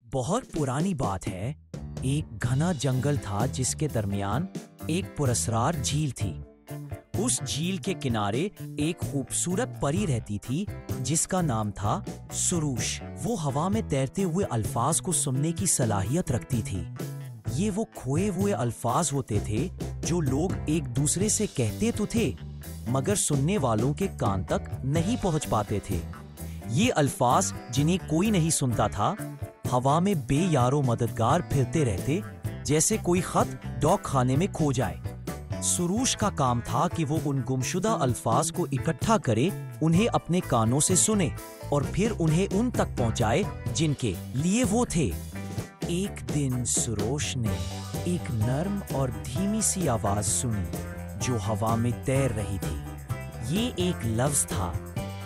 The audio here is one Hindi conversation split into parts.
बहुत पुरानी बात है। एक घना जंगल था जिसके दरमियान एक पुरस्कार झील थी। उस झील के किनारे एक खूबसूरत परी रहती थी जिसका नाम था सुरूश। वो हवा में तैरते हुए अल्फाज को सुनने की सलाहियत रखती थी। ये वो खोए हुए अल्फाज होते थे जो लोग एक दूसरे से कहते तो थे मगर सुनने वालों के कान तक नहीं पहुंच पाते थे। ये अल्फाज जिन्हें कोई नहीं सुनता था, हवा में बेयारो मददगार फिरते रहते जैसे कोई खत डॉक खाने में खो जाए। सुरूश का काम था कि वो उन गुमशुदा अल्फाज को इकट्ठा करे, उन्हें अपने कानों से सुने और फिर उन्हें उन तक पहुंचाए जिनके लिए वो थे। एक दिन सुरूश ने एक नर्म और धीमी सी आवाज सुनी जो हवा में तैर रही थी। ये एक लफ्ज था,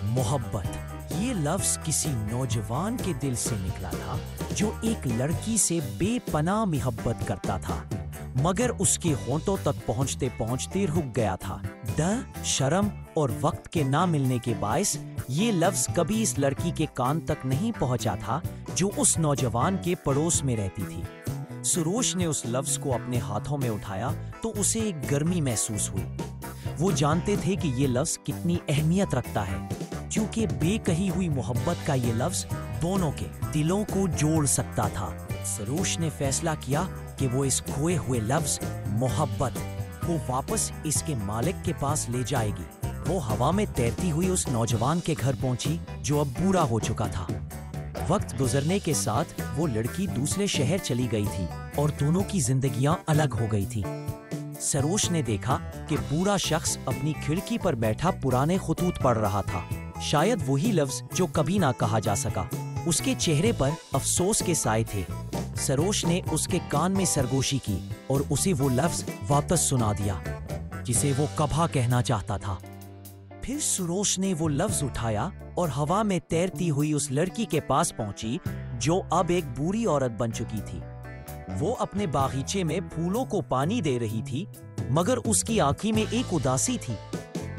मोहब्बत। ये लफ्ज किसी नौजवान के दिल से निकला था जो एक लड़की से बेपनाह मोहब्बत करता था मगर उसके होंठों तक पहुंचते पहुंचते रुक गया था। डर, शर्म और वक्त के ना मिलने के बायस ये लफ्ज कभी इस लड़की के कान तक नहीं पहुंचा था जो उस नौजवान के पड़ोस में रहती थी। सुरोश ने उस लफ्ज को अपने हाथों में उठाया तो उसे एक गर्मी महसूस हुई। वो जानते थे कि ये लफ्ज कितनी अहमियत रखता है क्योंकि बेकही हुई मोहब्बत का ये लफ्ज दोनों के दिलों को जोड़ सकता था। सुरोश ने फैसला किया कि वो इस खोए हुए लफ्ज मोहब्बत को वापस इसके मालिक के पास ले जाएगी। वो हवा में तैरती हुई उस नौजवान के घर पहुंची जो अब बूढ़ा हो चुका था। वक्त गुजरने के साथ वो लड़की दूसरे शहर चली गई थी और दोनों की जिंदगियां अलग हो गई थी। सरोश ने देखा कि बूढ़ा शख्स अपनी खिड़की पर बैठा पुराने खतूत पढ़ रहा था, शायद वही लफ्ज जो कभी ना कहा जा सका। उसके चेहरे पर अफसोस के साए थे। सरोश ने उसके कान में सरगोशी की और उसे वो लफ्ज वापस सुना दिया जिसे वो कभा कहना चाहता था। फिर सरोश ने वो लफ्ज उठाया और हवा में तैरती हुई उस लड़की के पास पहुंची जो अब एक बूढ़ी औरत बन चुकी थी। वो अपने बागीचे में फूलों को पानी दे रही थी मगर उसकी आंखों में एक उदासी थी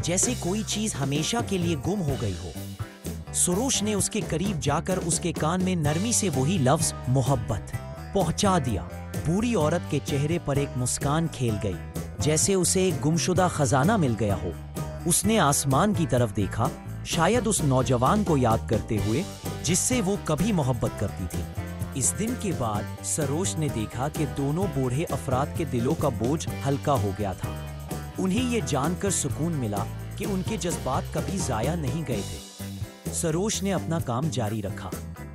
जैसे कोई चीज हमेशा के लिए गुम हो गई हो। सरोश ने उसके करीब जाकर उसके कान में नरमी से वही लफ्ज मोहब्बत पहुंचा दिया। बूढ़ी औरत के चेहरे पर एक मुस्कान खेल गई जैसे उसे एक गुमशुदा खजाना मिल गया हो। उसने आसमान की तरफ देखा, शायद उस नौजवान को याद करते हुए जिससे वो कभी मोहब्बत करती थी। इस दिन के बाद सरोश ने देखा कि दोनों बूढ़े अफराद के दिलों का बोझ हल्का हो गया था। उन्हें ये जानकर सुकून मिला कि उनके जज्बात कभी जाया नहीं गए थे। सरोश ने अपना काम जारी रखा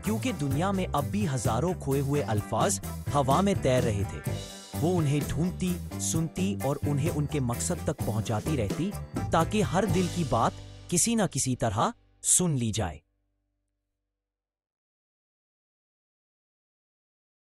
क्योंकि दुनिया में अब भी हजारों खोए हुए अल्फाज हवा में तैर रहे थे। वो उन्हें ढूंढती, सुनती और उन्हें उनके मकसद तक पहुंचाती रहती ताकि हर दिल की बात किसी न किसी तरह सुन ली जाए।